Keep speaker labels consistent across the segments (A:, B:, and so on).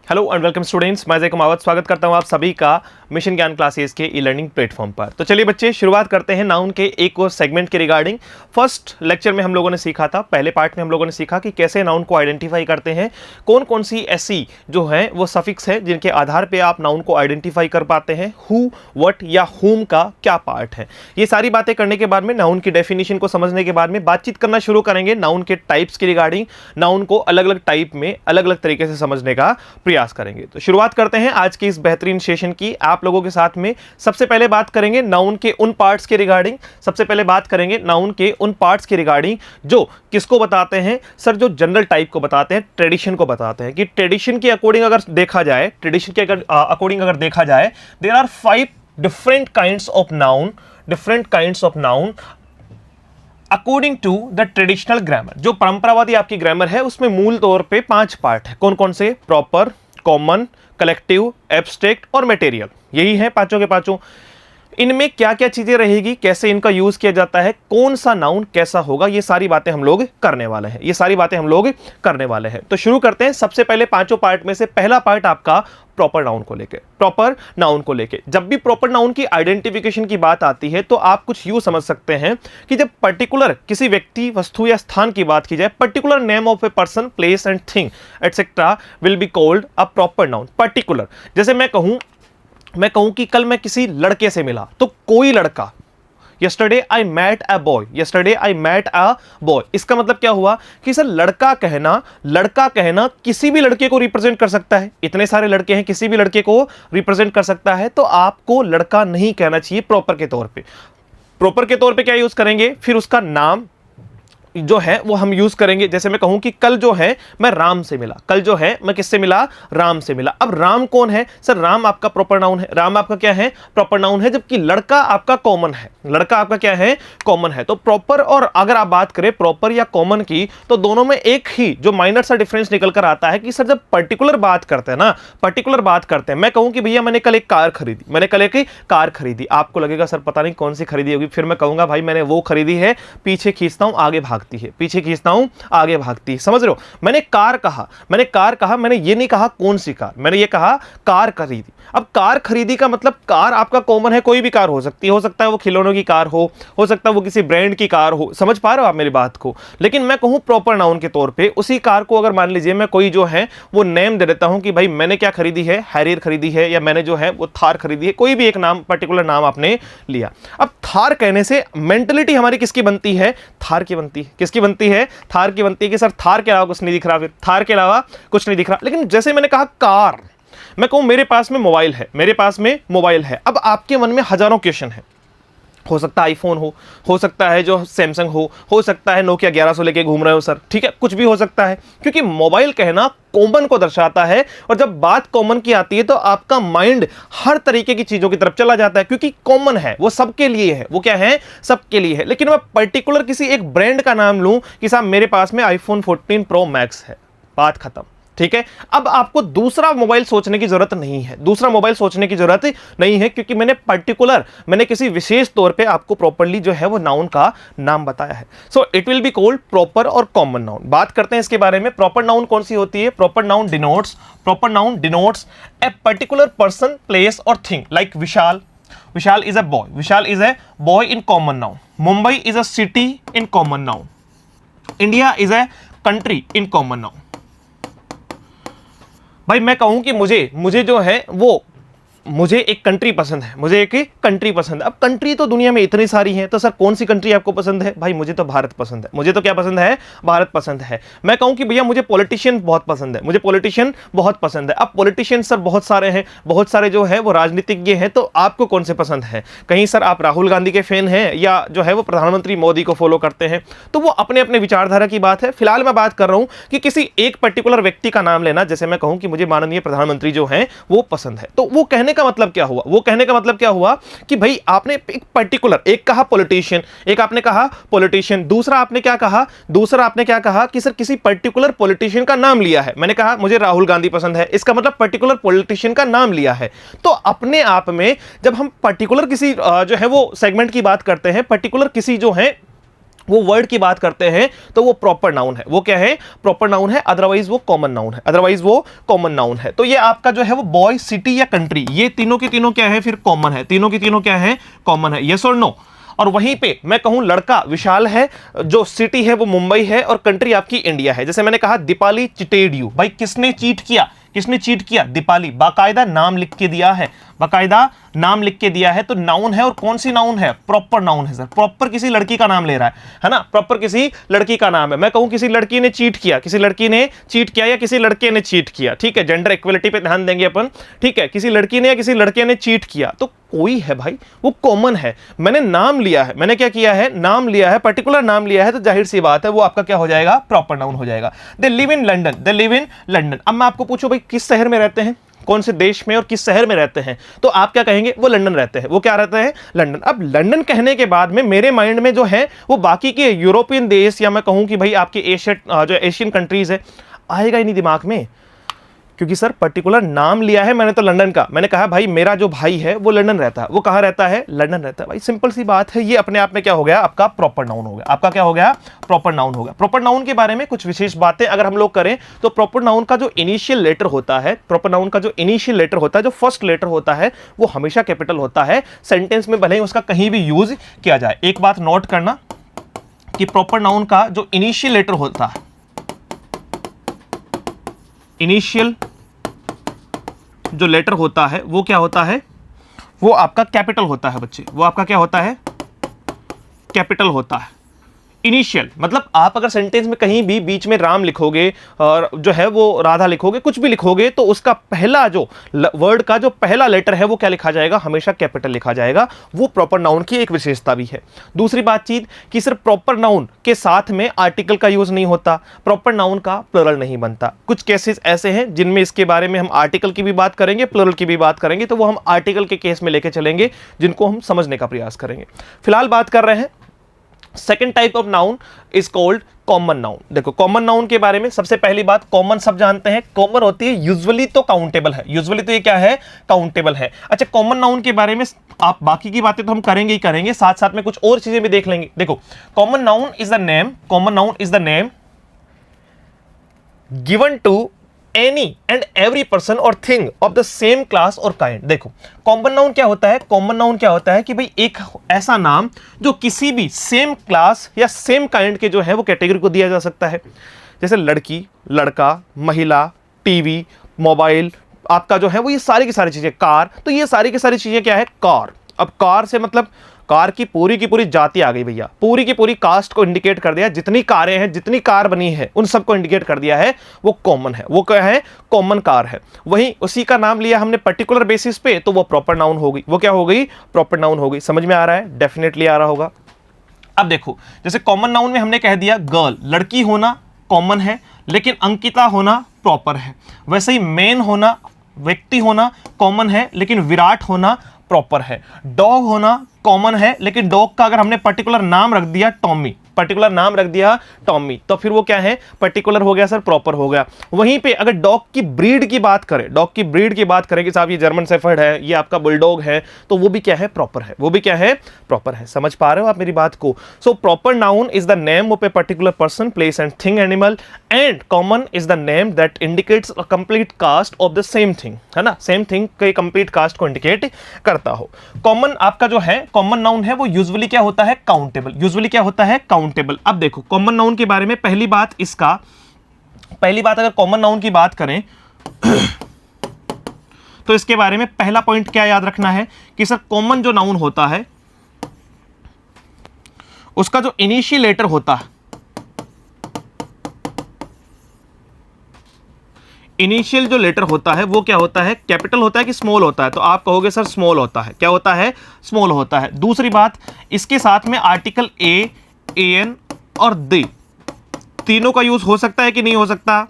A: Hello and welcome students, मैं जय कुमावत स्वागत करता हूं आप सभी का मिशन ज्ञान क्लासेस के ई लर्निंग प्लेटफॉर्म पर। तो चलिए बच्चे, शुरुआत करते हैं नाउन के एक और सेगमेंट के रिगार्डिंग। फर्स्ट लेक्चर में हम लोगों ने सीखा था, पहले पार्ट में हम लोगों ने सीखा कि कैसे नाउन को आइडेंटिफाई करते हैं, कौन कौन सी ऐसी जो है वो सफिक्स है जिनके आधार पर आप नाउन को आइडेंटिफाई कर पाते हैं, हु, व्हाट या हुम का क्या पार्ट है। ये सारी बातें करने के बाद में नाउन की डेफिनेशन को समझने के बाद में बातचीत करना शुरू करेंगे नाउन के टाइप्स के रिगार्डिंग, नाउन को अलग अलग टाइप में अलग अलग तरीके से समझने का प्रयास करेंगे। तो शुरुआत करते हैं आज की इस बेहतरीन सेशन की आप लोगों के साथ में। सबसे पहले बात करेंगे नाउन के उन पार्ट्स के रिगार्डिंग, जो किसको बताते हैं सर, जो जनरल टाइप को बताते हैं, ट्रेडिशन को बताते हैं कि ट्रेडिशन के अकॉर्डिंग अगर देखा जाए, there are 5 different kinds of noun according to the traditional grammar. जो परंपरावादी आपकी ग्रामर है उसमें मूल तौर पे 5 पार्ट है। कौन कौन से? प्रॉपर, कॉमन, कलेक्टिव, एब्स्ट्रैक्ट और मटेरियल। यही है पांचों के पांचों। इनमें क्या क्या चीजें रहेगी, कैसे इनका यूज किया जाता है, कौन सा नाउन कैसा होगा, ये सारी बातें हम लोग करने वाले हैं। तो शुरू करते हैं। सबसे पहले पांचों पार्ट में से पहला पार्ट आपका प्रॉपर नाउन को लेके। जब भी प्रॉपर नाउन की आइडेंटिफिकेशन की बात आती है तो आप कुछ यूं समझ सकते हैं कि जब पर्टिकुलर किसी व्यक्ति, वस्तु या स्थान की बात की जाए, particular name of a person, place and thing etcetera will be called a proper noun. Particular, जैसे मैं कहूं कि कल मैं किसी लड़के से मिला, तो कोई लड़का, yesterday I met a boy, इसका मतलब क्या हुआ कि सर लड़का कहना किसी भी लड़के को रिप्रेजेंट कर सकता है। इतने सारे लड़के हैं, किसी भी लड़के को रिप्रेजेंट कर सकता है, तो आपको लड़का नहीं कहना चाहिए प्रॉपर के तौर पे क्या यूज करेंगे? फिर उसका नाम जो है वो हम यूज करेंगे। जैसे मैं कहूं कि कल जो है मैं राम से मिला, राम से मिला। अब राम कौन है सर? राम आपका प्रॉपर नाउन है। राम आपका क्या है? प्रॉपर नाउन है, जबकि लड़का आपका कॉमन है। तो प्रॉपर, और अगर आप बात करें प्रॉपर या कॉमन की, तो दोनों में एक ही जो माइनर सा डिफरेंस निकल कर आता है कि सर जब पर्टिकुलर बात करते हैं, मैं कहूं कि भैया मैंने कल एक कार खरीदी, आपको लगेगा सर पता नहीं कौन सी खरीदी होगी। फिर मैं कहूंगा भाई मैंने वो खरीदी है, पीछे खींचता हूं आगे भागती है, समझ रहे हो? मैंने कार कहा, मैंने ये नहीं कहा कौन सी कार, मैंने ये कहा कार खरीदी। अब कार खरीदी का मतलब कार आपका कॉमन है, कोई भी कार हो सकती है, हो सकता है वो खिलौनों की कार हो सकता है वो किसी ब्रांड की कार हो, समझ पा रहे हो आप मेरी बात को? लेकिन मैं कहूं प्रॉपर नाउन के तौर पे, उसी कार को अगर मान लीजिए मैं कोई जो है वो नेम दे देता हूं कि भाई मैंने क्या खरीदी है, हैरियर खरीदी है, या मैंने जो है वो थार खरीदी है, कोई भी एक नाम, पर्टिकुलर नाम आपने लिया। अब थार कहने से मेंटलिटी हमारी किसकी बनती है? थार की बनती है। किसकी बनती है? थार की बनती है कि सर थार के अलावा कुछ नहीं दिख रहा, फिर थार के अलावा कुछ नहीं दिख रहा। लेकिन जैसे मैंने कहा कार, मैं कहूं मेरे पास में मोबाइल है, अब आपके मन में हजारों क्वेश्चन है। हो सकता है आईफोन हो सकता है जो सैमसंग हो सकता है नोकिया 1100 लेके घूम रहे हो सर, ठीक है, कुछ भी हो सकता है, क्योंकि मोबाइल कहना कॉमन को दर्शाता है। और जब बात कॉमन की आती है तो आपका माइंड हर तरीके की चीजों की तरफ चला जाता है, क्योंकि कॉमन है, वो सबके लिए है। वो क्या है? सबके लिए है। लेकिन मैं पर्टिकुलर किसी एक ब्रांड का नाम लूं कि साहब मेरे पास में आईफोन 14 प्रो मैक्स है, बात खत्म, ठीक है। अब आपको दूसरा मोबाइल सोचने की जरूरत नहीं है, क्योंकि मैंने किसी विशेष तौर पे आपको प्रॉपर्ली जो है वो नाउन का नाम बताया है। So it will be called proper और कॉमन नाउन। बात करते हैं इसके बारे में। प्रॉपर नाउन कौन सी होती है? Proper noun denotes a particular person, place और thing. Like Vishal is a boy in common noun. Mumbai is a city in common noun. India is a country in common noun. भाई मैं कहूं कि मुझे जो है वो मुझे एक कंट्री पसंद है, अब कंट्री तो दुनिया में इतनी सारी हैं, तो सर कौन सी कंट्री आपको पसंद है? भाई मुझे तो भारत पसंद है। मुझे तो क्या पसंद है? भारत पसंद है। मैं कहूं कि भैया मुझे पॉलिटिशियन बहुत पसंद है, अब पॉलिटिशियन सर बहुत सारे हैं, बहुत सारे जो है वो राजनीतिज्ञ हैं, तो आपको कौन से पसंद है? कहीं सर आप राहुल गांधी के फैन हैं या जो है वो प्रधानमंत्री मोदी को फॉलो करते हैं, तो वो अपने अपने विचारधारा की बात है। फिलहाल मैं बात कर रहा हूं कि किसी एक पर्टिकुलर व्यक्ति का नाम लेना, जैसे मैं कहूं कि मुझे माननीय प्रधानमंत्री जो है वो पसंद है, तो वो कहने का मतलब क्या हुआ कि भाई आपने एक पर्टिकुलर, एक कहा पॉलिटिशियन, दूसरा आपने क्या कहा कि सर किसी पर्टिकुलर पॉलिटिशियन का नाम लिया है। मैंने कहा मुझे राहुल गांधी पसंद है, इसका मतलब पर्टिकुलर पॉलिटिशियन का नाम लिया है। तो अपने आप में जब हम पर्टिकुलर किसी जो है वो सेगमेंट की बात करते हैं, पर्टिकुलर किसी जो है वो वर्ड की बात करते हैं तो वो प्रॉपर नाउन है। वो क्या है? प्रॉपर नाउन है, अदरवाइज वो कॉमन नाउन है, अदरवाइज वो कॉमन नाउन है। तो ये आपका जो है वो बॉय, सिटी या कंट्री, ये तीनों की तीनों क्या है? फिर कॉमन है। तीनों की तीनों क्या है? कॉमन है। यस और नो? और वहीं पे मैं कहूं लड़का विशाल है, जो सिटी है वो मुंबई है, और कंट्री आपकी इंडिया है। जैसे मैंने कहा दीपाली चिटेड यू, भाई किसने चीट किया? किसने चीट किया? दीपाली। बाकायदा नाम लिख के दिया है, बाकायदा नाम लिख के दिया है, तो नाउन है। और कौन सी नाउन है? प्रॉपर नाउन है सर। प्रॉपर किसी लड़की का नाम ले रहा है ना? प्रॉपर किसी लड़की का नाम है। मैं कहूं किसी लड़की ने चीट किया, किसी लड़की ने चीट किया या किसी लड़के ने चीट किया, ठीक है, जेंडर इक्वलिटी पे ध्यान देंगे अपन, ठीक है, किसी लड़की ने या किसी लड़के ने चीट किया, तो कोई है भाई, वो कॉमन है। मैंने नाम लिया है, मैंने क्या किया है? नाम लिया है, पर्टिकुलर नाम लिया है, तो जाहिर सी बात है वो आपका क्या हो जाएगा? प्रॉपर नाउन हो जाएगा। They live in London, they live in London. अब मैं आपको पूछूं भाई किस शहर में रहते हैं, कौन से देश में और किस शहर में रहते हैं, तो आप क्या कहेंगे? वो लंदन रहते हैं। वो क्या रहते हैं? लंदन। अब लंदन कहने के बाद में मेरे माइंड में जो है वो बाकी के यूरोपियन देश, या मैं कहूं कि भाई आपके एशिया, जो एशियन कंट्रीज है, आएगा ही नहीं दिमाग में, क्योंकि सर पर्टिकुलर नाम लिया है मैंने तो लंदन का। मैंने कहा भाई मेरा जो भाई है वो लंदन रहता है। वो कहाँ रहता है? लंदन रहता है। भाई सिंपल सी बात है, ये अपने आप में क्या हो गया? आपका प्रॉपर नाउन हो गया। आपका क्या हो गया? प्रॉपर नाउन हो गया। प्रॉपर नाउन के बारे में कुछ विशेष बातें अगर हम लोग करें तो प्रॉपर नाउन का जो इनिशियल लेटर होता है, प्रॉपर नाउन का जो इनिशियल लेटर होता है, जो फर्स्ट लेटर होता है, वो हमेशा कैपिटल होता है। सेंटेंस में भले ही उसका कहीं भी यूज किया जाए। एक बात नोट करना कि प्रॉपर नाउन का जो इनिशियल लेटर होता है, इनिशियल जो लेटर होता है वो क्या होता है? वो आपका कैपिटल होता है बच्चे। वो आपका क्या होता है? कैपिटल होता है। इनिशियल मतलब आप अगर सेंटेंस में कहीं भी बीच में राम लिखोगे और जो है वो राधा लिखोगे, कुछ भी लिखोगे, तो उसका पहला जो वर्ड का जो पहला लेटर है वो क्या लिखा जाएगा? हमेशा कैपिटल लिखा जाएगा। वो प्रॉपर नाउन की एक विशेषता भी है। दूसरी बातचीत कि सिर्फ प्रॉपर नाउन के साथ में आर्टिकल का यूज नहीं होता, प्रॉपर नाउन का प्लुरल नहीं बनता। कुछ केसेस ऐसे हैं जिनमें इसके बारे में हम आर्टिकल की भी बात करेंगे, प्लुरल की भी बात करेंगे, तो वो हम आर्टिकल के केस में लेके चलेंगे, जिनको हम समझने का प्रयास करेंगे। फिलहाल बात कर रहे हैं second type of noun is called common noun. देखो कॉमन नाउन के बारे में सबसे पहली बात, कॉमन सब जानते हैं, कॉमन होती है यूजुअली तो काउंटेबल है। यूजुअली तो ये क्या है? काउंटेबल है। अच्छा कॉमन नाउन के बारे में आप बाकी की बातें तो हम करेंगे ही करेंगे, साथ साथ में कुछ और चीजें भी देख लेंगे। देखो common noun is the name, common noun is the name given to any and every person और thing of the same class और काइंड। देखो कॉमन नाउन क्या होता है? कॉमन नाउन क्या होता है कि भाई एक ऐसा नाम जो किसी भी सेम क्लास या सेम काइंड के जो है वो कैटेगरी को दिया जा सकता है। जैसे लड़की, लड़का, महिला, टीवी, मोबाइल, आपका जो है वो ये सारी की सारी चीजें, कार, तो ये सारी की सारी चीजें क्या है? कार। अब कार से मतलब कार की पूरी जाति आ गई भैया, पूरी की पूरी कास्ट को इंडिकेट कर दिया। जितनी कारें हैं, जितनी कार बनी है, उन सबको इंडिकेट कर दिया है। वो कॉमन है। वो क्या है? कॉमन कार है। वहीं उसी का नाम लिया हमने पर्टिकुलर बेसिस पे, तो वो प्रॉपर नाउन हो गई। वो क्या हो गई? प्रॉपर नाउन हो गई। समझ में आ रहा है? डेफिनेटली आ रहा होगा। अब देखो जैसे कॉमन नाउन में हमने कह दिया गर्ल, लड़की होना कॉमन है, लेकिन अंकिता होना प्रॉपर है। वैसे ही मैन होना, व्यक्ति होना कॉमन है, लेकिन विराट होना प्रॉपर है। डॉग होना कॉमन है, लेकिन डॉग का अगर हमने पर्टिकुलर नाम रख दिया टॉमी, पर्टिकुलर नाम रख दिया टॉमी, तो फिर वो क्या है? पर्टिकुलर हो गया सर, प्रॉपर हो गया। वहीं पे अगर डॉग की ब्रीड की बात करें, डॉग की ब्रीड की बात करें कि साहब ये जर्मन शेफर्ड है, ये आपका बुलडॉग है, तो वो भी क्या है? प्रॉपर है। वो भी क्या है? प्रॉपर है। समझ पा रहे हो आप मेरी बात को? So proper noun is the name of a particular person, place and thing, animal, and common is the name that indicates a complete cast of the same thing, है ना? सेम थिंग के कंप्लीट कास्ट को indicate करता हो। Common आपका जो है common noun है वो यूजुअली क्या होता है? काउंटेबल। यूजुअली क्या होता है? काउंटेबल। अब देखो कॉमन नाउन के बारे में पहली बात अगर कॉमन नाउन की बात करें तो इसके बारे में पहला पॉइंट क्या याद रखना है कि सर कॉमन जो नाउन होता है उसका जो इनिशियल लेटर होता है, इनिशियल जो लेटर होता है वो क्या होता है? कैपिटल होता है कि स्मॉल होता है? तो आप कहोगे सर स्मॉल होता है। क्या होता है? स्मॉल होता है। दूसरी बात, इसके साथ में आर्टिकल ए, एन और दे, तीनों का यूज हो सकता है कि नहीं हो सकता?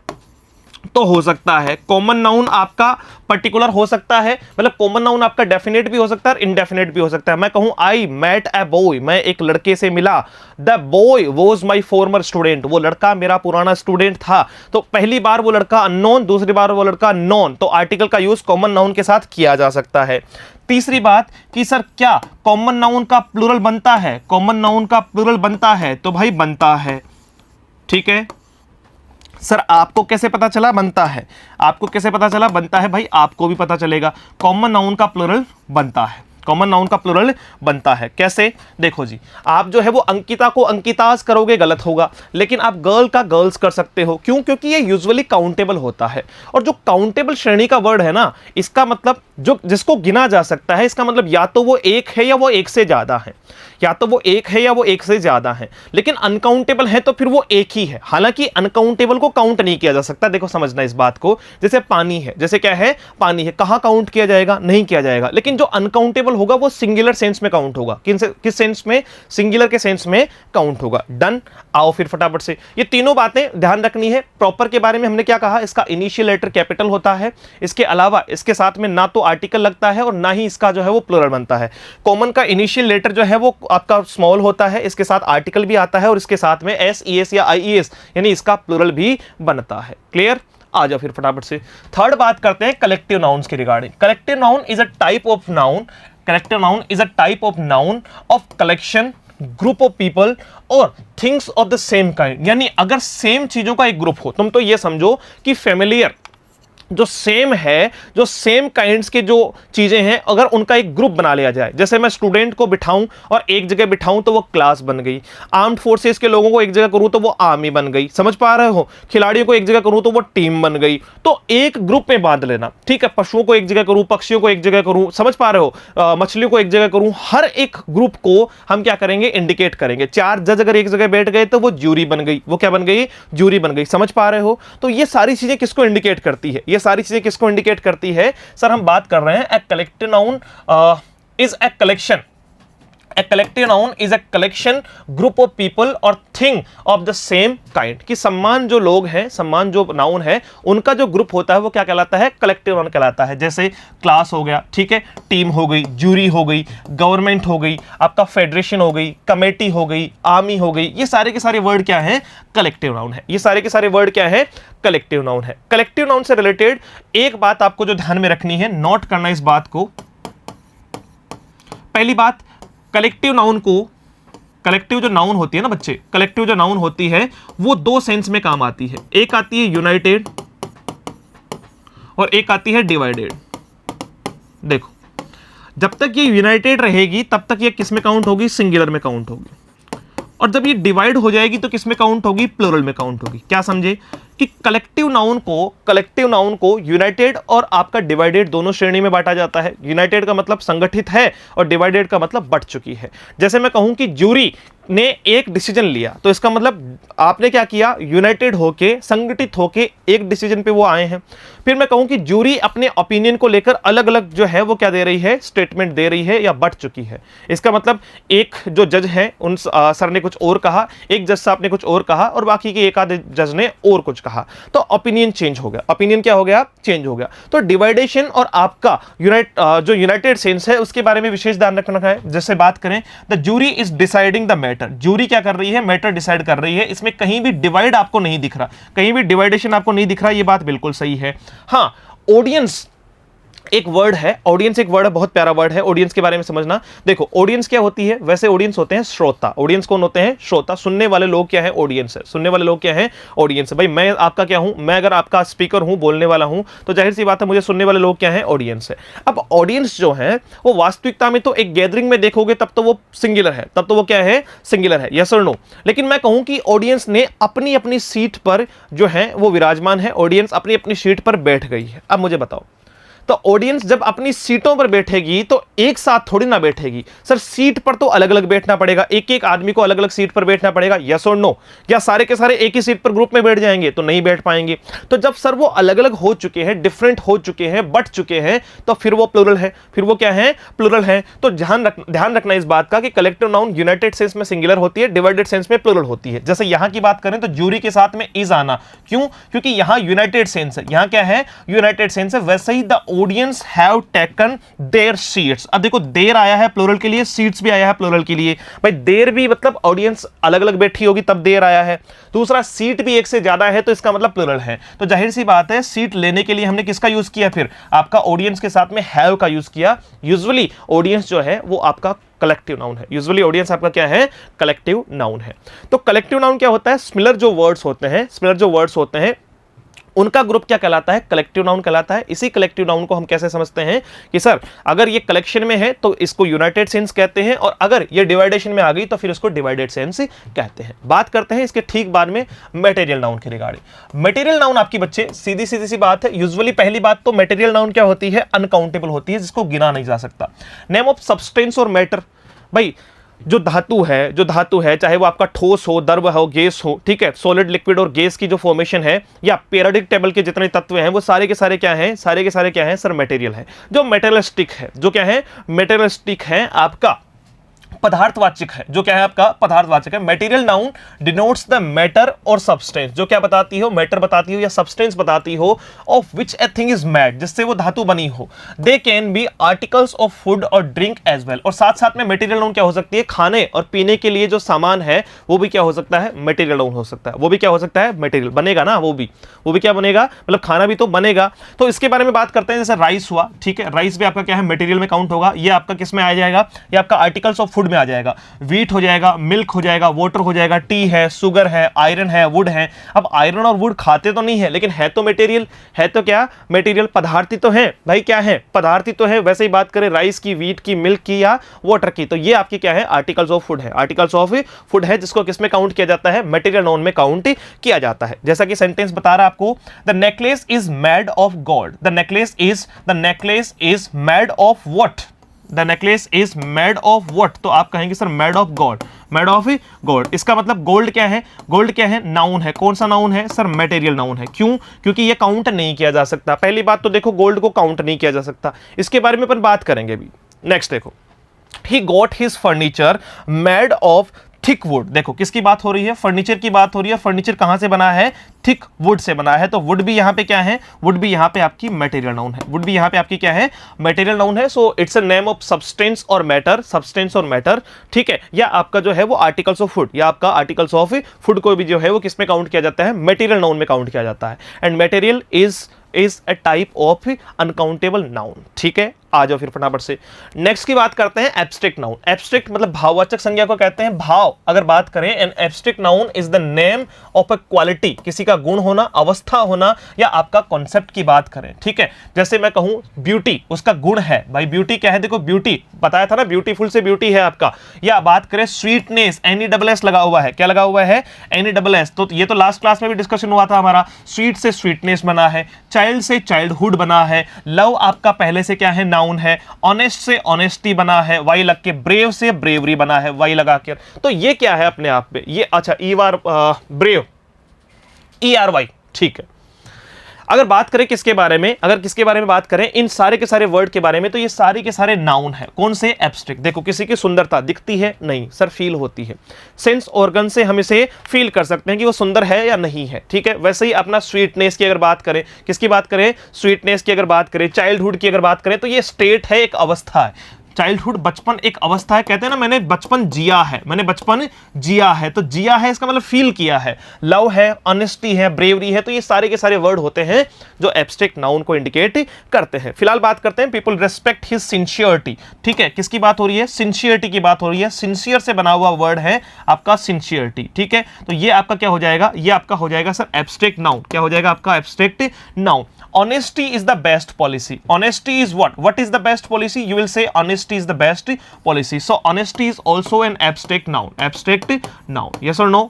A: तो हो सकता है कॉमन नाउन आपका पर्टिकुलर हो सकता है, मतलब कॉमन नाउन आपका डेफिनेट भी हो सकता है और इनडेफिनेट भी हो सकता है। मैं कहूं आई मेट ए बॉय, मैं एक लड़के से मिला, the boy was my farmer student, वो लड़का मेरा पुराना स्टूडेंट था। तो पहली बार वो लड़का अननोन, दूसरी बार वो लड़का नोन, तो आर्टिकल का यूज कॉमन नाउन के साथ किया जा सकता है। तीसरी बात कि सर क्या कॉमन नाउन का प्लूरल बनता है, कॉमन नाउन का प्लूरल बनता है, तो भाई बनता है। ठीक है सर, आपको कैसे पता चला बनता है, आपको कैसे पता चला बनता है, भाई आपको भी पता चलेगा कॉमन नाउन का प्लूरल बनता है, कॉमन नाउन का प्लूरल बनता है। कैसे, देखो जी, आप जो है वो अंकिता को अंकितास करोगे गलत होगा, लेकिन आप गर्ल का गर्ल्स कर सकते हो। क्यों? क्योंकि ये यूजुअली काउंटेबल होता है, और जो काउंटेबल श्रेणी का वर्ड है ना, इसका मतलब जो जिसको गिना जा सकता है, इसका मतलब या तो वो एक है या वो एक से ज्यादा है, या तो वो एक है या वो एक से ज्यादा है। लेकिन अनकाउंटेबल है तो फिर वो एक ही है। हालांकि अनकाउंटेबल को काउंट नहीं किया जा सकता, देखो समझना इस बात को। जैसे पानी है, जैसे क्या है, पानी है, कहां काउंट किया जाएगा, नहीं किया जाएगा। लेकिन जो अनकाउंटेबल होगा वो सिंगुलर सेंस में काउंट होगा। किस सेंस में? सिंगुलर के सेंस में काउंट होगा। डन। आओ फिर फटाफट से ये तीनों बातें ध्यान रखनी है। प्रॉपर के बारे में हमने क्या कहा, इसका इनिशियल लेटर कैपिटल होता है, इसके अलावा इसके साथ में ना तो आर्टिकल लगता है और ना ही इसका जो है वो प्लूरल बनता है। कॉमन का इनिशियल लेटर जो है वो आपका स्मॉल होता है, इसके साथ आर्टिकल भी आता है और इसके साथ में एस ई एस या आई ई एस यानी इसका प्लूरल भी बनता है। क्लियर? आ जाओ फिर फटाफट से थर्ड बात करते हैं कलेक्टिव नाउन्स के regarding. Collective noun is a type of noun, collective noun is a type of noun of collection, group of people और things of the same kind. यानी अगर सेम चीजों का एक ग्रुप हो, तुम तो ये समझो कि फेमिलियर जो सेम है, जो सेम काइंड्स के जो चीजें हैं, अगर उनका एक ग्रुप बना लिया जाए, जैसे मैं स्टूडेंट को बिठाऊं और एक जगह बिठाऊं तो वो क्लास बन गई, आर्म्ड फोर्सेस के लोगों को एक जगह करूं तो वो आर्मी बन गई, समझ पा रहे हो, खिलाड़ियों को एक जगह करूं तो वो टीम बन गई। तो एक ग्रुप में बांध लेना, ठीक है, पशुओं को एक जगह करूं, पक्षियों को एक जगह करूं, समझ पा रहे हो, मछलियों को एक जगह करूं, हर एक ग्रुप को हम क्या करेंगे, इंडिकेट करेंगे। चार जज अगर एक जगह बैठ गए तो वो ज्यूरी बन गई, वो क्या बन गई, ज्यूरी बन गई, समझ पा रहे हो। तो ये सारी चीजें किसको इंडिकेट करती है, ये सारी चीजें किसको इंडिकेट करती है? सर हम बात कर रहे हैं a collective noun is a collection, A collective noun is a collection, group of people or thing of the same kind। कि सम्मान जो लोग हैं, सम्मान जो नाउन है, उनका जो ग्रुप होता है वो क्या कहलाता है? कलेक्टिव नाउन कहलाता है। जैसे क्लास हो गया, ठीक है, टीम हो गई, ज्यूरी हो गई, गवर्नमेंट हो गई, आपका फेडरेशन हो गई, कमेटी हो गई, आर्मी हो गई, ये सारे के सारे वर्ड क्या हैं? कलेक्टिव नाउन है। ये सारे के सारे वर्ड क्या है? कलेक्टिव नाउन है। कलेक्टिव नाउन से रिलेटेड एक बात आपको जो ध्यान में रखनी है, नोट करना इस बात को। पहली बात, कलेक्टिव नाउन को, कलेक्टिव जो नाउन होती है ना बच्चे, कलेक्टिव जो नाउन होती है वो दो सेंस में काम आती है। एक आती है यूनाइटेड और एक आती है डिवाइडेड। देखो, जब तक ये यूनाइटेड रहेगी तब तक ये किस में काउंट होगी? सिंगुलर में काउंट होगी। और जब ये डिवाइड हो जाएगी तो किस में काउंट होगी? प्लूरल में काउंट होगी। क्या समझे कि कलेक्टिव नाउन को यूनाइटेड और आपका डिवाइडेड दोनों श्रेणी में बांटा जाता है। यूनाइटेड का मतलब संगठित है और डिवाइडेड का मतलब बट चुकी है। जैसे मैं कहूं कि ज्यूरी ने एक डिसीजन लिया, तो इसका मतलब आपने क्या किया? यूनाइटेड होके, संगठित होके एक डिसीजन पे वो आए हैं। फिर मैं कहूं कि ज्यूरी अपने ओपिनियन को लेकर अलग अलग जो है वो क्या दे रही है? स्टेटमेंट दे रही है या बट चुकी है। इसका मतलब एक जो जज है उन सर ने कुछ और कहा, एक जज साहब ने कुछ और कहा और बाकी के एक आधे जज ने और कुछ कहा, तो ओपिनियन चेंज हो गया। ओपिनियन क्या हो गया? चेंज हो गया। तो डिवाइडेशन और आपका जो यूनाइटेड सेंस है उसके बारे में विशेष ध्यान रखना है। जैसे बात करें, the jury is deciding the matter, jury क्या कर रही है? मैटर डिसाइड कर रही है। इसमें कहीं भी डिवाइड आपको नहीं दिख रहा, कहीं भी डिवाइडेशन आपको नहीं दिख रहा, ये बात बिल्कुल सही है। हाँ, ऑडियंस एक वर्ड है, ऑडियंस एक वर्ड है, बहुत प्यारा वर्ड है। ऑडियंस के बारे में समझना। देखो, ऑडियंस क्या होती है? वैसे ऑडियंस होते हैं श्रोता। ऑडियंस कौन होते हैं? श्रोता। सुनने वाले लोग क्या है? ऑडियंस है। सुनने वाले लोग क्या है? ऑडियंस है। भाई मैं आपका क्या हूं? मैं अगर आपका स्पीकर हूं, बोलने वाला हूं, तो जाहिर सी बात है मुझे सुनने वाले लोग क्या है? ऑडियंस है। अब ऑडियंस जो है वो वास्तविकता में तो एक गैदरिंग में देखोगे तब तो वो सिंगुलर है, तब तो वो क्या है? सिंगुलर है। यस और नो? लेकिन मैं कहूं कि ऑडियंस ने अपनी अपनी सीट पर जो है वो विराजमान है, ऑडियंस अपनी अपनी सीट पर बैठ गई है। अब मुझे बताओ, तो ऑडियंस जब अपनी सीटों पर बैठेगी तो एक साथ थोड़ी ना बैठेगी सर, सीट पर तो अलग अलग बैठना पड़ेगा, एक एक आदमी को अलग अलग सीट पर बैठना पड़ेगा, यस और नो? क्या सारे के सारे एक ही सीट पर ग्रुप में बैठ जाएंगे? तो नहीं बैठ पाएंगे। तो जब सर वो अलग अलग हो चुके हैं, डिफरेंट हो चुके हैं, बट चुके हैं, तो फिर वो प्लूरल है, फिर वो क्या है? प्लूरल है। तो ध्यान रखना इस बात का कि कलेक्टिव नाउन यूनाइटेड सेंस में सिंगुलर होती है, डिवाइडेड सेंस में प्लूरल होती है। जैसे यहां की बात करें तो ज्यूरी के साथ में इज आना, क्यों? क्योंकि यहां यूनाइटेड सेंस है, यहां क्या है? यूनाइटेड सेंस है। वैसे ही the audience have taken their seats. अब देखो देर आया है प्लूरल के लिए, सीट्स भी आया है प्लूरल के लिए। भाई देर भी मतलब ऑडियंस अलग अलग बैठी होगी तब देर आया है। दूसरा सीट भी एक से ज्यादा है तो इसका मतलब प्लूरल है। तो जाहिर सी बात है सीट लेने के लिए हमने किसका यूज किया? फिर आपका ऑडियंस के साथ में हैव का यूज किया। यूजुअली ऑडियंस जो है वो आपका कलेक्टिव नाउन है। यूजुअली ऑडियंस आपका क्या है? कलेक्टिव नाउन है। तो कलेक्टिव नाउन क्या होता है? सिमिलर जो वर्ड्स होते हैं उनका ग्रुप क्या कहलाता है? कलेक्टिव नाउन कहलाता है। इसी कलेक्टिव नाउन को हम कैसे समझते हैं कि सर अगर ये कलेक्शन में है तो इसको यूनाइटेड सेंस कहते हैं, और अगर ये डिवाइडेशन में आ गई तो फिर इसको डिवाइडेड सेंस कहते हैं। बात करते हैं इसके ठीक बाद में मटेरियल नाउन के रिगार्डिंग। मटेरियल नाउन आपकी बच्चे सीधी सी बात है। यूजुअली पहली बात तो मटेरियल नाउन क्या होती है? अनकाउंटेबल होती है, जिसको गिना नहीं जा सकता। नेम ऑफ सब्सटेंस और मैटर, भाई जो धातु है चाहे वो आपका ठोस हो, द्रव हो, गैस हो, ठीक है, सॉलिड, लिक्विड और गैस की जो फॉर्मेशन है या पीरियोडिक टेबल के जितने तत्व हैं वो सारे के सारे क्या हैं? सारे के सारे क्या हैं सर? मटेरियल है। जो मेटेरियलिस्टिक है, जो क्या है? मेटेरियलिस्टिक है, आपका पदार्थवाचक है। जो क्या है? आपका पदार्थवाचक है। Material noun denotes the matter और सब्सटेंस, जो क्या बताती हो? मैटर बताती हो या सब्सटेंस बताती हो, of which a thing is made, जिससे वो धातु बनी हो। They can be articles of food और ड्रिंक एज वेल। और साथ साथ में मटेरियल नाउन क्या हो सकती है? खाने और पीने के लिए जो सामान है वो भी क्या हो सकता है? मटेरियल नाउन हो सकता है। वो भी क्या हो सकता है? मटेरियल बनेगा ना, वो भी क्या बनेगा? मतलब खाना भी तो बनेगा। तो इसके बारे में बात करते हैं। जैसे राइस हुआ, ठीक है, राइस भी आपका क्या है? मटेरियल में काउंट होगा। ये आपका किस में आ जाएगा? ये आपका आर्टिकल्स ऑफ फूड में आ जाएगा। वीट हो जाएगा, मिल्क हो जाएगा, वाटर हो जाएगा, टी है, शुगर है, आयरन है, वुड है। अब आयरन और वुड खाते तो नहीं है, लेकिन है तो मटेरियल, है तो क्या? मटेरियल, पदार्थी तो है भाई, क्या है? पदार्थी तो है। वैसे ही बात करें राइस की, वीट की, मिल्क की या वाटर की, तो ये आपकी क्या है? आर्टिकल्स ऑफ फूड है। आर्टिकल्स ऑफ फूड है जिसको किस में काउंट किया जाता है? मटेरियल नाउन में काउंट किया जाता है। जैसा कि सेंटेंस बता रहा है आपको, the necklace is made of gold. The necklace is made of what? The necklace is made of what? तो आप कहेंगे sir made of gold, made of gold. इसका मतलब गोल्ड क्या है? गोल्ड क्या है? नाउन है। कौन सा नाउन है सर? मटेरियल नाउन है। क्यों? क्योंकि ये काउंट नहीं किया जा सकता। पहली बात तो देखो गोल्ड को काउंट नहीं किया जा सकता, इसके बारे में अपन बात करेंगे अभी। नेक्स्ट देखो, he got his furniture made of thick would. देखो किसकी बात हो रही है? फर्नीचर की बात हो रही है। फर्नीचर कहां से बना है? थिक वुड से बना है। तो वुड भी यहां पे क्या है? वुड भी यहां पे आपकी मटेरियल नाउन है। वुड भी यहां पे आपकी क्या है? मटेरियल नाउन है। So it's a name of substance और मैटर, सब्सटेंस और मैटर, ठीक है। या आपका जो है वो आर्टिकल्स ऑफ फूड, या आपका आर्टिकल्स ऑफ फूड को भी जो है वो किस में काउंट किया जाता है? मटेरियल नाउन में काउंट किया जाता है। And material is a type of uncountable noun, ठीक है। आ जाओ फिर फटाफट से नेक्स्ट की बात करते हैं। Abstract noun. एब्स्ट्रैक्ट मतलब भाववाचक संज्ञा को कहते हैं। भाव अगर बात करें, an abstract noun is the name of a quality, किसी का गुण होना, अवस्था होना, या आपका कॉन्सेप्ट की बात करें, ठीक है। जैसे मैं कहूं ब्यूटी, उसका गुण है भाई। ब्यूटी क्या है? देखो ब्यूटी बताया था ना, ब्यूटीफुल से ब्यूटी है आपका। या बात करें स्वीटनेस, NESS लगा हुआ है। क्या लगा हुआ है? NESS। तो ये तो लास्ट क्लास में भी डिस्कशन हुआ था हमारा। स्वीट से स्वीटनेस बना है, चाइल्ड से चाइल्डहुड बना है, लव आपका पहले से क्या है? नाउन है। ऑनेस्ट से ऑनेस्टी बना है, वाई लग के। ब्रेव से ब्रेवरी बना है, वाई लगा के। तो ये क्या है अपने आप में? ये अच्छा ब्रेव, ERY, ठीक है। अगर बात करें किसके बारे में, अगर किसके बारे में बात करें, इन सारे के सारे वर्ड के बारे में, तो ये सारे के सारे नाउन है। कौन से? एब्स्ट्रैक्ट। देखो किसी की सुंदरता दिखती है? नहीं सर, फील होती है। सेंस ऑर्गन से हम इसे फील कर सकते हैं कि वो सुंदर है या नहीं है, ठीक है। वैसे ही अपना स्वीटनेस की अगर बात करें, किसकी बात करें? स्वीटनेस की अगर बात करें, चाइल्डहुड की अगर बात करें, तो ये स्टेट है, एक अवस्था है। चाइल्डहुड, बचपन एक अवस्था है। कहते हैं ना मैंने बचपन जिया है, मैंने बचपन जिया है। तो जिया है इसका मतलब फील किया है। लव है, ऑनेस्टी है, ब्रेवरी है। तो ये सारे के सारे वर्ड होते हैं जो एब्स्ट्रैक्ट नाउन को इंडिकेट करते हैं। फिलहाल बात करते हैं पीपल रेस्पेक्ट हिज सिंसियरिटी, ठीक है। किसकी बात हो रही है? सिंसियरिटी की बात हो रही है। सिंसियर से बना हुआ वर्ड है आपका सिंसियरिटी, ठीक है। तो ये आपका क्या हो जाएगा? ये आपका हो जाएगा सर एब्स्ट्रैक्ट नाउन। क्या हो जाएगा आपका? Abstract noun. Honesty is the best policy. Honesty is what? What is the best policy? You will say honesty is the best policy. So honesty is also an abstract noun. Abstract noun. Yes or no?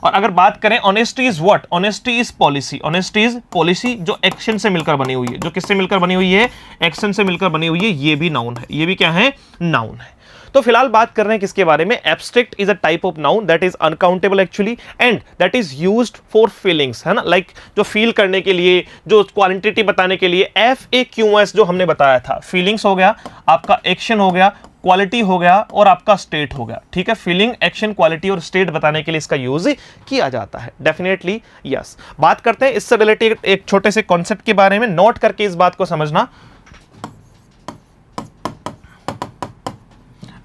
A: और अगर बात करें honesty is what, honesty is policy, honesty is policy जो action से मिलकर बनी हुई है, जो किससे मिलकर बनी हुई है, एक्शन से मिलकर बनी हुई है, ये भी नाउन है, ये भी क्या है, नाउन है। तो फिलहाल बात कर रहे हैं किसके बारे में, abstract is a type of noun that is uncountable actually and that is used for feelings, है ना, लाइक जो फील करने के लिए, जो क्वांटिटी बताने के लिए, FAQS जो हमने बताया था, फीलिंग्स हो गया, आपका एक्शन हो गया, क्वालिटी हो गया और आपका स्टेट हो गया, ठीक है। फीलिंग, एक्शन, क्वालिटी और स्टेट बताने के लिए इसका यूज किया जाता है, डेफिनेटली यस। बात करते हैं इससे रिलेटेड एक छोटे से कॉन्सेप्ट के बारे में, नोट करके इस बात को समझना।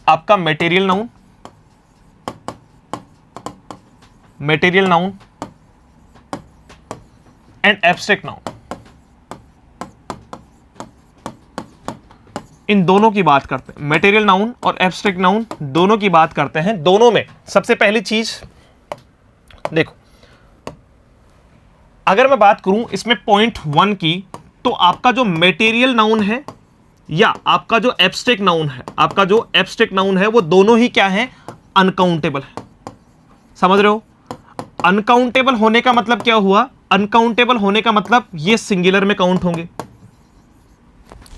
A: आपका material noun, material noun and abstract noun, इन दोनों की बात करते हैं, मटेरियल नाउन और एब्स्ट्रैक्ट नाउन दोनों की बात करते हैं। दोनों में सबसे पहली चीज देखो, अगर मैं बात करूं इसमें पॉइंट 1 की, तो आपका जो मटेरियल नाउन है या आपका जो एब्स्ट्रैक्ट नाउन है, आपका जो एब्स्ट्रैक्ट नाउन है वो दोनों ही क्या है, अनकाउंटेबल है। समझ रहे हो, अनकाउंटेबल होने का मतलब क्या हुआ, अनकाउंटेबल होने का मतलब ये सिंगुलर में काउंट होंगे,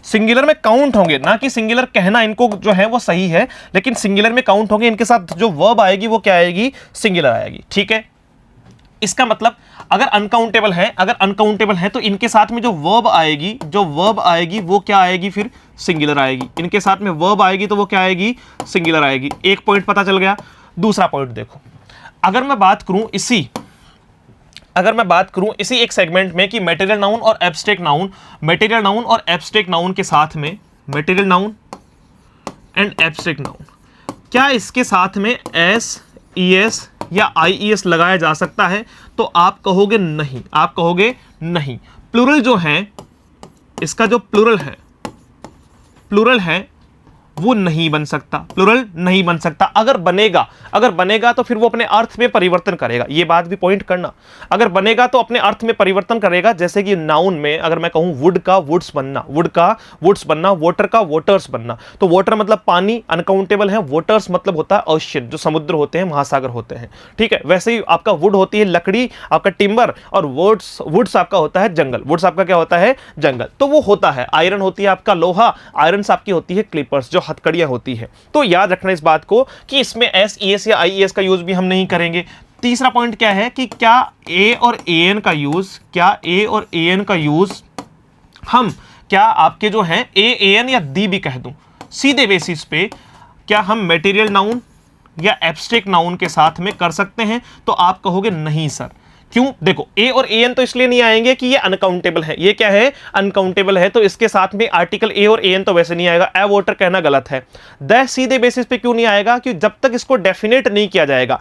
A: सिंगुलर में काउंट होंगे, ना कि सिंगुलर कहना इनको जो है वो सही है, लेकिन सिंगुलर में काउंट होंगे, इनके साथ जो वर्ब आएगी वो क्या आएगी, सिंगुलर आएगी, ठीक है। इसका मतलब अगर अनकाउंटेबल है, अगर अनकाउंटेबल है तो इनके साथ में जो वर्ब आएगी, जो वर्ब आएगी वो क्या आएगी, फिर सिंगुलर आएगी। इनके साथ में वर्ब आएगी तो वो क्या आएगी, सिंगुलर आएगी। एक पॉइंट पता चल गया। दूसरा पॉइंट देखो, अगर मैं बात करूं इसी एक सेगमेंट में कि मटेरियल नाउन और एब्स्ट्रैक्ट नाउन, मटेरियल नाउन और एब्स्ट्रैक्ट नाउन के साथ में, material noun and abstract noun, क्या इसके साथ में SES या IES लगाया जा सकता है, तो आप कहोगे नहीं, आप कहोगे नहीं। प्लूरल जो है, इसका जो प्लूरल है वो नहीं बन सकता, प्लूरल नहीं बन सकता। अगर बनेगा तो फिर वो अपने अर्थ में परिवर्तन करेगा, ये बात भी पॉइंट करना। अगर बनेगा तो अपने अर्थ में परिवर्तन करेगा, जैसे कि नाउन में अगर मैं कहूं वुड का वुड्स बनना, वुड का वुड्स बनना, वाटर का वाटर्स बनना, तो वाटर मतलब पानी, अनकाउंटेबल है, वाटर्स मतलब होता है ओशियन, जो समुद्र होते हैं, महासागर होते हैं, ठीक है। वैसे ही आपका वुड होती है लकड़ी, आपका टिम्बर, और वुड्स आपका होता है जंगल, वुड्स आपका क्या होता है, जंगल। तो वो होता है, आयरन होती है आपका लोहा, आयरन आपकी होती है क्लिपर्स, जो हथकड़ियां होती है। तो याद रखना इस बात को कि इसमें SES या IES का यूज भी हम नहीं करेंगे। तीसरा पॉइंट क्या है कि क्या A और AN का यूज हम क्या आपके जो है AN या D भी कह दूं, सीधे बेसिस पे क्या हम मटेरियल नाउन या एब्स्ट्रैक्ट नाउन के साथ में कर सकते हैं, तो आप कहोगे नहीं सर। क्यों, देखो A और AN तो इसलिए नहीं आएंगे कि ये अनकाउंटेबल है, ये क्या है, अनकाउंटेबल है, तो इसके साथ में आर्टिकल A और AN तो वैसे नहीं आएगा। ए वाटर कहना गलत है। द सीधे बेसिस पे क्यों नहीं आएगा, कि जब तक इसको डेफिनेट नहीं किया जाएगा,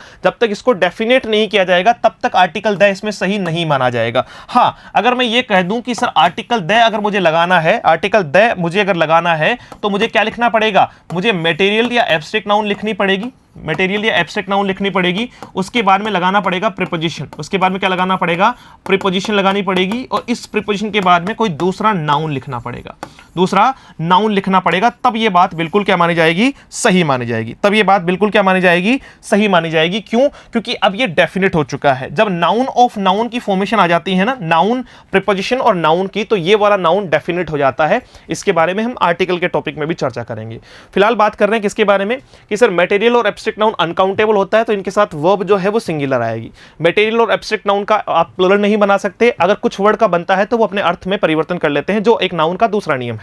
A: तब तक आर्टिकल द इसमें सही नहीं माना जाएगा। हाँ, अगर मैं ये कह दूं कि सर आर्टिकल द अगर मुझे लगाना है, आर्टिकल द मुझे अगर लगाना है, तो मुझे क्या लिखना पड़ेगा, मुझे मटेरियल या एब्स्ट्रैक्ट नाउन लिखनी पड़ेगी, मटेरियल या एब्स्ट्रैक्ट नाउन लिखनी पड़ेगी, उसके बाद में लगाना पड़ेगा प्रीपोजिशन, उसके बाद में क्या लगाना पड़ेगा, प्रीपोजिशन लगानी पड़ेगी, और इस प्रीपोजिशन के बाद में कोई दूसरा नाउन लिखना पड़ेगा, दूसरा नाउन लिखना पड़ेगा, तब ये बात बिल्कुल क्या मानी जाएगी, सही मानी जाएगी। तब ये बात बिल्कुल क्या मानी जाएगी, सही मानी जाएगी। क्यों, क्योंकि अब ये डेफिनेट हो चुका है। जब नाउन ऑफ नाउन की फॉर्मेशन आ जाती है ना, नाउन, प्रीपोजिशन और नाउन की, तो ये वाला नाउन डेफिनेट हो जाता है। इसके बारे में हम आर्टिकल के टॉपिक में भी चर्चा करेंगे। फिलहाल बात कर रहे हैं किसके बारे में, कि सर मटेरियल और एब्स्ट्रैक्ट नाउन अनकाउंटेबल होता है, तो इनके साथ वर्ब जो है वो सिंगुलर आएगी। मटेरियल और एब्स्ट्रैक्ट नाउन का आप प्लूरल नहीं बना सकते, अगर कुछ वर्ड का बनता है तो वो अपने अर्थ में परिवर्तन कर लेते हैं, जो एक नाउन का दूसरा नियम है।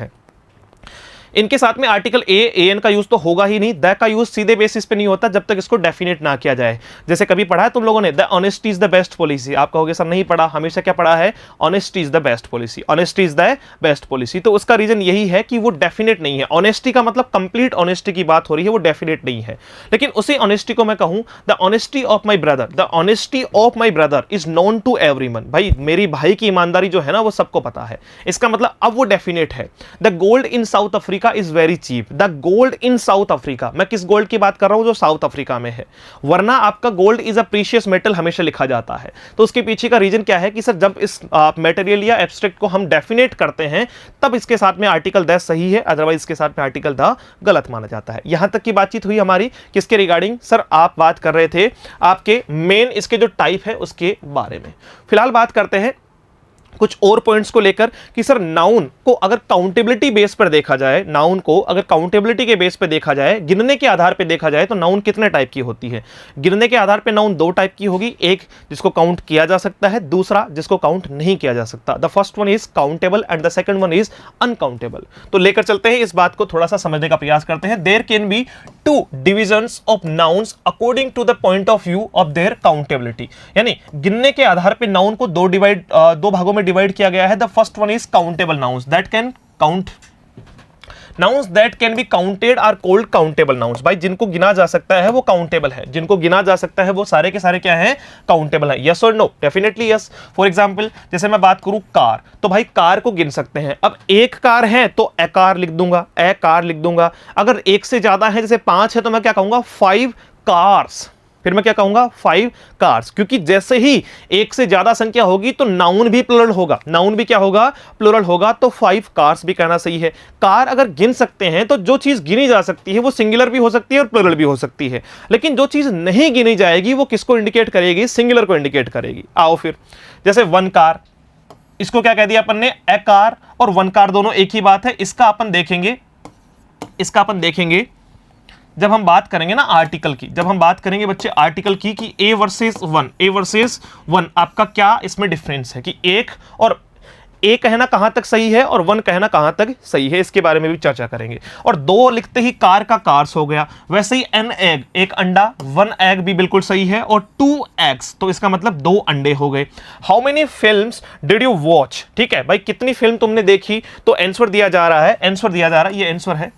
A: इनके साथ में आर्टिकल AN का यूज तो होगा ही नहीं, द का यूज सीधे बेसिस पे नहीं होता जब तक इसको डेफिनेट ना किया जाए। जैसे कभी पढ़ा है तुम लोगों ने, the honesty is the best policy, आप कहोगे सर नहीं पढ़ा, हमेशा क्या पढ़ा है, honesty is the best policy, honesty is the best policy. तो उसका रीजन यही है कि वो डेफिनेट नहीं है। ऑनेस्टी का मतलब कंप्लीट ऑनेस्टी की बात हो रही है, वो डेफिनेट नहीं है। लेकिन उसी ऑनेस्टी को मैं कहूं, the honesty of my brother, the honesty of my brother is known to everyone, भाई मेरी भाई की ईमानदारी जो है ना वो सबको पता है, इसका मतलब अब वो डेफिनेट है। The gold in South Africa Africa is very cheap, the gold in South Africa, मैं किस गोल्ड की बात कर रहा हूं, जो साउथ अफ्रीका में है, वरना आपका gold is a precious metal हमेशा लिखा जाता है। तो उसके पीछे का रीजन क्या है कि सर जब इस मेटेरियल या एब्स्ट्रैक्ट को हम डेफिनेट करते हैं तब इसके साथ में आर्टिकल द सही है, अदरवाइज इसके साथ में आर्टिकल द गलत माना जाता है। यहां तक की बातचीत हुई हमारी किसके रिगार्डिंग, सर आप बात कर रहे थे आपके मेन इसके जो टाइप है उसके बारे में। फिलहाल बात करते हैं कुछ और पॉइंट्स को लेकर कि सर नाउन को अगर काउंटेबिलिटी बेस पर देखा जाए, नाउन को अगर काउंटेबिलिटी के बेस पर देखा जाए, गिनने के आधार पर देखा जाए, तो नाउन कितने टाइप की होती है। गिनने के आधार पर नाउन दो टाइप की होगी, एक जिसको काउंट किया जा सकता है, दूसरा जिसको काउंट नहीं किया जा सकता। The first one is countable and the second one is uncountable. तो लेकर चलते हैं, इस बात को थोड़ा सा समझने का प्रयास करते हैं। There can be two divisions of nouns according to the point of view of their countability, यानी गिनने के आधार पर नाउन को दो भागों में डिवाइड किया गया है। The first one is countable nouns that can count, nouns that can be counted are called countable nouns. भाई जिनको गिना जा सकता है वो काउंटेबल है, जिनको गिना जा सकता है वो सारे के सारे क्या हैं, काउंटेबल है। यस और no, definitely yes. For example जैसे मैं बात करूं कार, तो भाई कार को गिन सकते हैं। अब एक कार है तो ए कार लिख दूंगा, ए कार लिख दूंगा। अगर एक से ज्यादा है, जैसे 5 है, तो मैं क्या कहूंगा 5 कार्स, फिर मैं क्या कहूंगा 5 कार्स, क्योंकि जैसे ही एक से ज्यादा संख्या होगी तो नाउन भी प्लुरल होगा, नाउन भी क्या होगा, प्लुरल होगा। तो 5 कार्स भी कहना सही है। कार अगर गिन सकते हैं तो जो चीज गिनी जा सकती है वो सिंगुलर भी हो सकती है और प्लुरल भी हो सकती है, लेकिन जो चीज नहीं गिनी जाएगी वो किसको इंडिकेट करेगी, सिंगुलर को इंडिकेट करेगी। आओ फिर, जैसे 1 कार, इसको क्या कह दिया अपन ने, ए कार और 1 कार दोनों एक ही बात है। इसका अपन देखेंगे जब हम बात करेंगे ना आर्टिकल की, जब हम बात करेंगे बच्चे आर्टिकल की कि ए वर्सेस वन आपका क्या इसमें डिफरेंस है, कि एक और ए कहना कहां तक सही है और 1 कहना कहां तक सही है, इसके बारे में भी चर्चा करेंगे। और 2 लिखते ही कार का कार्स हो गया। वैसे ही एन एग, एक अंडा, 1 एग भी बिल्कुल सही है, और 2 एग्स, तो इसका मतलब 2 अंडे हो गए। How many films did you watch, ठीक है भाई कितनी फिल्म तुमने देखी, तो आंसर दिया जा रहा है, ये आंसर है,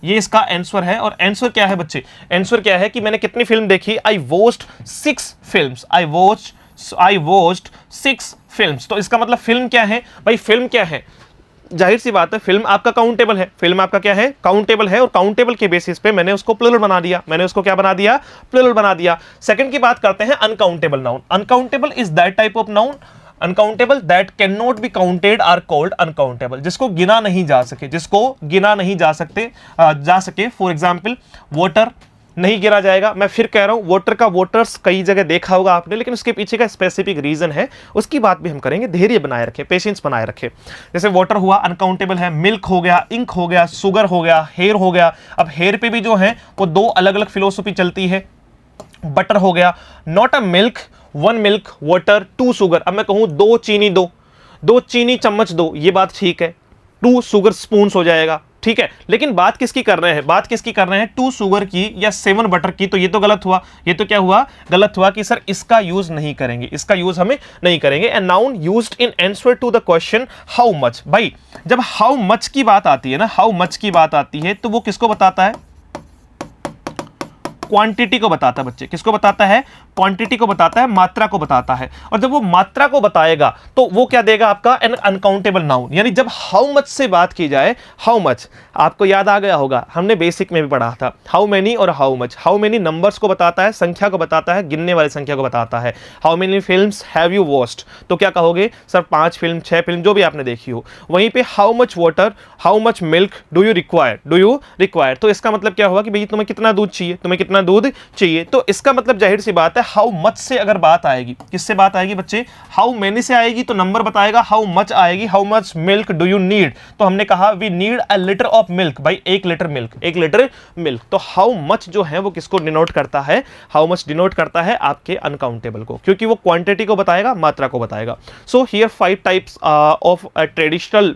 A: ये इसका आंसर है। और आंसर क्या है बच्चे, आंसर क्या है कि मैंने कितनी फिल्म देखी, I watched 6 films, I watched 6 films. तो इसका मतलब फिल्म क्या है भाई, फिल्म क्या है, जाहिर सी बात है फिल्म आपका काउंटेबल है, फिल्म आपका क्या है, काउंटेबल है, और काउंटेबल के बेसिस पे मैंने उसको प्लुरल बना दिया, मैंने उसको क्या बना दिया, प्लुरल बना दिया। सेकंड की बात करते हैं uncountable noun. Uncountable is that type of noun, uncountable that can not be counted are called uncountable, जिसको गिना नहीं जा सके, जा सके। फॉर एग्जाम्पल वाटर नहीं गिना जाएगा। मैं फिर कह रहा हूं वाटर का वाटर्स कई जगह देखा होगा आपने, लेकिन उसके पीछे का स्पेसिफिक रीजन है, उसकी बात भी हम करेंगे। धैर्य बनाए रखे, पेशेंस बनाए रखे। जैसे वाटर हुआ अनकाउंटेबल है, मिल्क हो गया, इंक हो गया, शुगर हो गया, हेयर हो गया। अब हेयर पे भी जो है वो 2 अलग अलग फिलोसफी चलती है। बटर हो गया, not a milk, 1 milk, water, 2 sugar. अब मैं कहूं 2 चीनी दो, 2 चीनी चम्मच दो, ये बात ठीक है, 2 शुगर स्पून्स हो जाएगा, ठीक है। लेकिन बात किसकी कर रहे हैं, 2 शुगर की या 7 बटर की, तो ये तो गलत हुआ। ये तो क्या हुआ, गलत हुआ कि सर इसका यूज नहीं करेंगे, इसका यूज हमें नहीं करेंगे। And noun used in answer to the question how much. भाई जब हाउ मच की बात आती है ना, हाउ मच की बात आती है, तो वो किसको बताता है, क्वांटिटी को बताता है बच्चे, किसको बताता है, क्वांटिटी को बताता है, मात्रा को बताता है। और जब वो मात्रा को बताएगा तो वो क्या देगा आपका, एन अनकाउंटेबल नाउन। यानी जब हाउ मच से बात की जाए, हाउ मच आपको याद आ गया होगा, हमने बेसिक में भी पढ़ा था, हाउ मेनी और how much. How many numbers को बताता है, संख्या को बताता है, गिनने वाली संख्या को बताता है। How many films have you watched, तो क्या कहोगे सर 5 फिल्म, 6 फिल्म, जो भी आपने देखी हो। वहीं पे how much water, how much milk do you require, तो इसका मतलब क्या हुआ कि भाई तुम्हें कितना दूध चाहिए, तो इसका मतलब जाहिर सी बात है हाउ मच से अगर बात आएगी, किससे बात आएगी बच्चे, हाउ मेनी से आएगी तो नंबर बताएगा, हाउ मच आएगी, how much milk do you need, तो हमने कहा we need a litre of milk, भाई 1 लीटर मिल्क। तो हाउ मच जो है वो किसको डिनोट करता है, हाउ मच डिनोट करता है आपके अनकाउंटेबल को, क्योंकि वो क्वांटिटी को बताएगा, मात्रा को बताएगा। So here 5 types of traditional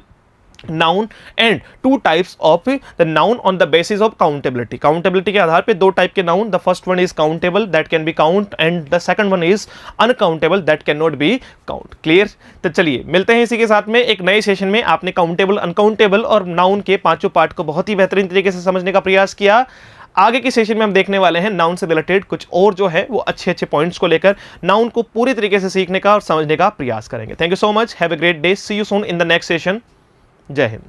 A: noun and 2 types of the noun on the basis of accountability. Accountability के आधार पे 2 टाइप के noun, the first one is countable that can B count and the second one is uncountable that can not B count. Clear? तो चलिए मिलते हैं इसी के साथ में एक नए सेशन में। आपने काउंटेबल, अनकाउंटेबल और नाउन के 5 पार्ट को बहुत ही बेहतरीन तरीके से समझने का प्रयास किया। आगे के सेशन में हम देखने वाले हैं नाउन से रिलेटेड कुछ और जो है वो अच्छे पॉइंट्स को लेकर नाउन को पूरी तरीके से सीखने का और समझने का प्रयास करेंगे। Thank you so much, have a great day, see you soon in the next session. जय हिंद।